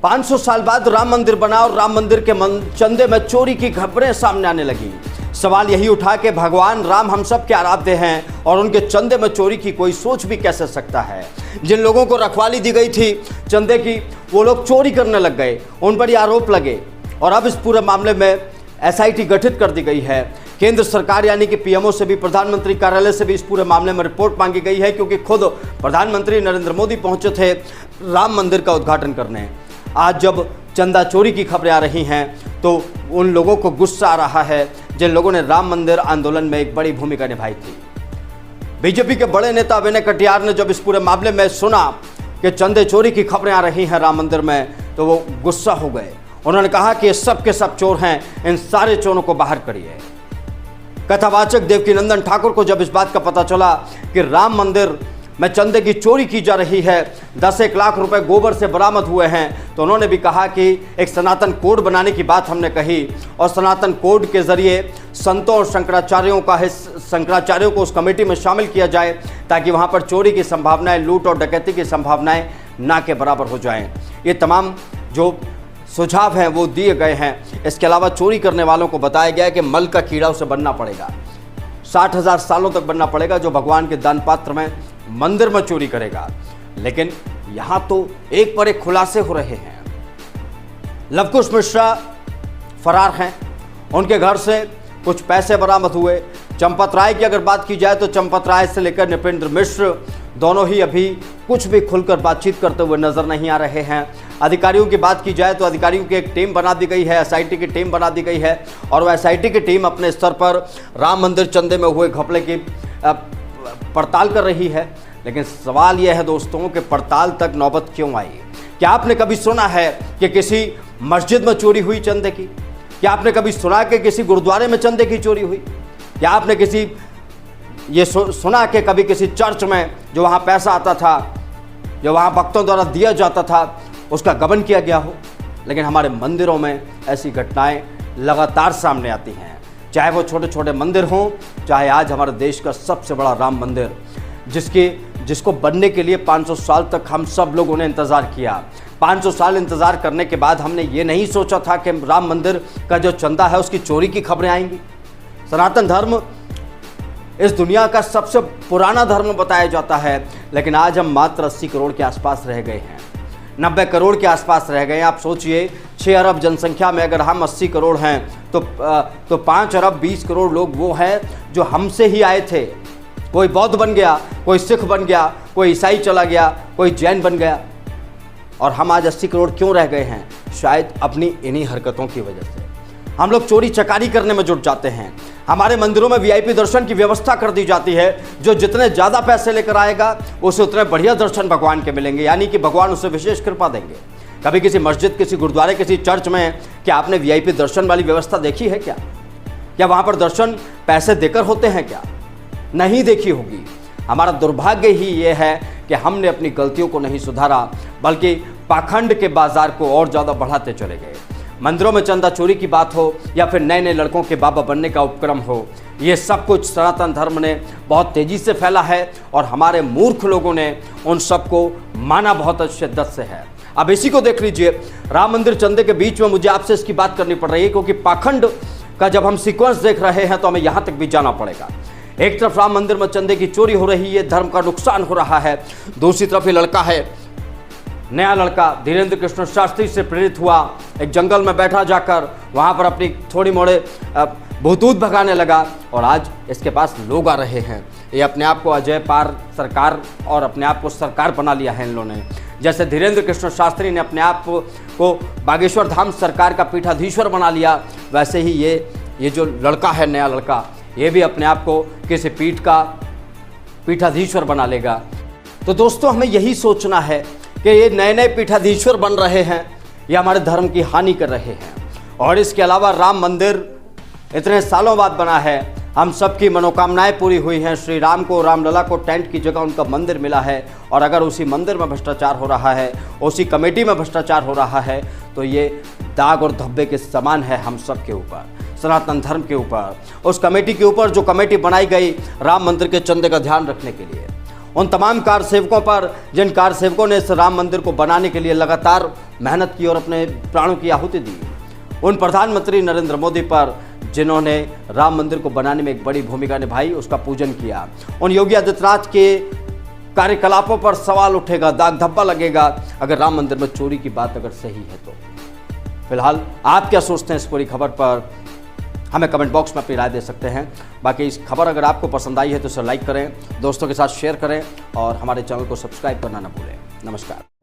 500 साल बाद राम मंदिर बना और राम मंदिर के चंदे में चोरी की खबरें सामने आने लगी। सवाल यही उठा कि भगवान राम हम सब के आराध्य हैं और उनके चंदे में चोरी की कोई सोच भी कैसे सकता है। जिन लोगों को रखवाली दी गई थी चंदे की, वो लोग चोरी करने लग गए, उन पर ये आरोप लगे और अब इस पूरे मामले में एसआईटी गठित कर दी गई है। केंद्र सरकार यानी कि पीएमओ से भी, प्रधानमंत्री कार्यालय से भी इस पूरे मामले में रिपोर्ट मांगी गई है, क्योंकि खुद प्रधानमंत्री नरेंद्र मोदी पहुंचे थे राम मंदिर का उद्घाटन करने। आज जब चंदा चोरी की खबरें आ रही हैं तो उन लोगों को गुस्सा आ रहा है जिन लोगों ने राम मंदिर आंदोलन में एक बड़ी भूमिका निभाई थी। बीजेपी के बड़े नेता विनय कटियार ने जब इस पूरे मामले में सुना कि चंदे चोरी की खबरें आ रही हैं राम मंदिर में, तो वो गुस्सा हो गए। उन्होंने कहा कि ये सब के सब चोर हैं, इन सारे चोरों को बाहर करिए। कथावाचक देवकीनंदन ठाकुर को जब इस बात का पता चला कि राम मंदिर में चंदे की चोरी की जा रही है, 10-1 लाख रुपए गोबर से बरामद हुए हैं, तो उन्होंने भी कहा कि एक सनातन कोड बनाने की बात हमने कही और सनातन कोड के जरिए संतों और शंकराचार्यों को उस कमेटी में शामिल किया जाए ताकि वहां पर चोरी की संभावनाएं, लूट और डकैती की संभावनाएं ना के बराबर हो जाएं। ये तमाम जो सुझाव हैं वो दिए गए हैं। इसके अलावा चोरी करने वालों को बताया गया है कि मल का कीड़ा उसे बनना पड़ेगा, 60,000 सालों तक बनना पड़ेगा, जो भगवान के दान पात्र में मंदिर में चोरी करेगा। लेकिन यहां तो एक पर एक खुलासे हो रहे हैं। लवकुश मिश्रा फरार हैं, उनके घर से कुछ पैसे बरामद हुए। चंपत राय की अगर बात की जाए तो चंपत राय से लेकर नृपेंद्र मिश्र दोनों ही अभी कुछ भी खुलकर बातचीत करते हुए नजर नहीं आ रहे हैं। अधिकारियों की बात की जाए तो अधिकारियों की एक टीम बना दी गई है, एसआईटी की टीम बना दी गई है और वह एसआईटी की टीम अपने स्तर पर राम मंदिर चंदे में हुए घपले की पड़ताल कर रही है। लेकिन सवाल यह है दोस्तों कि पड़ताल तक नौबत क्यों आई? क्या आपने कभी सुना है कि किसी मस्जिद में चोरी हुई चंदे की? क्या आपने कभी सुना कि किसी गुरुद्वारे में चंदे की चोरी हुई? क्या आपने किसी ये सुना कि कभी किसी चर्च में जो वहाँ पैसा आता था, जो वहाँ भक्तों द्वारा दिया जाता था, उसका गबन किया गया हो? लेकिन हमारे मंदिरों में ऐसी घटनाएं लगातार सामने आती हैं, चाहे वो छोटे छोटे मंदिर हों, चाहे आज हमारे देश का सबसे बड़ा राम मंदिर जिसको बनने के लिए 500 साल तक हम सब लोगों ने इंतज़ार किया। 500 साल इंतज़ार करने के बाद हमने ये नहीं सोचा था कि राम मंदिर का जो चंदा है उसकी चोरी की खबरें आएंगी। सनातन धर्म इस दुनिया का सबसे पुराना धर्म बताया जाता है, लेकिन आज हम मात्र 80 करोड़ के आसपास रह गए हैं, 90 करोड़ के आसपास रह गए हैं। आप सोचिए 6 अरब जनसंख्या में अगर हम 80 करोड़ हैं तो 5 अरब 20 करोड़ लोग वो हैं जो हमसे ही आए थे। कोई बौद्ध बन गया, कोई सिख बन गया, कोई ईसाई चला गया, कोई जैन बन गया, और हम आज 80 करोड़ क्यों रह गए हैं? शायद अपनी इन्हीं हरकतों की वजह से। हम लोग चोरी चकारी करने में जुट जाते हैं। हमारे मंदिरों में वीआईपी दर्शन की व्यवस्था कर दी जाती है, जो जितने ज़्यादा पैसे लेकर आएगा उसे उतने बढ़िया दर्शन भगवान के मिलेंगे, यानी कि भगवान उसे विशेष कृपा देंगे। कभी किसी मस्जिद, किसी गुरुद्वारे, किसी चर्च में क्या आपने वीआईपी दर्शन वाली व्यवस्था देखी है क्या? क्या वहाँ पर दर्शन पैसे देकर होते हैं क्या? नहीं देखी होगी। हमारा दुर्भाग्य ही ये है कि हमने अपनी गलतियों को नहीं सुधारा, बल्कि पाखंड के बाजार को और ज़्यादा बढ़ाते चले गए। मंदिरों में चंदा चोरी की बात हो या फिर नए नए लड़कों के बाबा बनने का उपक्रम हो, ये सब कुछ सनातन धर्म ने बहुत तेज़ी से फैला है और हमारे मूर्ख लोगों ने उन सबको माना बहुत शिद्दत से है। अब इसी को देख लीजिए, राम मंदिर चंदे के बीच में मुझे आपसे इसकी बात करनी पड़ रही है, क्योंकि पाखंड का जब हम सीक्वेंस देख रहे हैं तो हमें यहाँ तक भी जाना पड़ेगा। एक तरफ राम मंदिर में चंदे की चोरी हो रही है, धर्म का नुकसान हो रहा है, दूसरी तरफ ये लड़का है, नया लड़का धीरेन्द्र कृष्ण शास्त्री से प्रेरित हुआ, एक जंगल में बैठा जाकर वहाँ पर अपनी थोड़ी मोड़े भूतूत भगाने लगा और आज इसके पास लोग आ रहे हैं। ये अपने आप को अजय पार सरकार और अपने आप को सरकार बना लिया है इन लोगों ने। जैसे धीरेन्द्र कृष्ण शास्त्री ने अपने आप को बागेश्वर धाम सरकार का पीठाधीश्वर बना लिया, वैसे ही ये जो लड़का है, नया लड़का, ये भी अपने आप को किसी पीठ का पीठाधीश्वर बना लेगा। तो दोस्तों, हमें यही सोचना है कि ये नए नए पीठाधीश्वर बन रहे हैं, ये हमारे धर्म की हानि कर रहे हैं। और इसके अलावा राम मंदिर इतने सालों बाद बना है, हम सबकी मनोकामनाएं पूरी हुई हैं। श्री राम को, रामलला को टेंट की जगह उनका मंदिर मिला है, और अगर उसी मंदिर में भ्रष्टाचार हो रहा है, उसी कमेटी में भ्रष्टाचार हो रहा है, तो ये दाग और धब्बे के समान है हम सब के ऊपर, सनातन धर्म के ऊपर, उस कमेटी के ऊपर जो कमेटी बनाई गई राम मंदिर के चंदे का ध्यान रखने के लिए। उन तमाम कार सेवकों पर जिन कार सेवकों ने इस राम मंदिर को बनाने के लिए लगातार मेहनत की और अपने प्राणों की आहुति दी, उन प्रधानमंत्री नरेंद्र मोदी पर जिन्होंने राम मंदिर को बनाने में एक बड़ी भूमिका निभाई, उसका पूजन किया, उन योगी आदित्यनाथ के कार्यकलापों पर सवाल उठेगा, दाग धब्बा लगेगा अगर राम मंदिर में चोरी की बात अगर सही है तो। फिलहाल आप क्या सोचते हैं इस पूरी खबर पर, हमें कमेंट बॉक्स में अपनी राय दे सकते हैं। बाकी इस खबर अगर आपको पसंद आई है तो इसे लाइक करें, दोस्तों के साथ शेयर करें और हमारे चैनल को सब्सक्राइब करना ना भूलें। नमस्कार।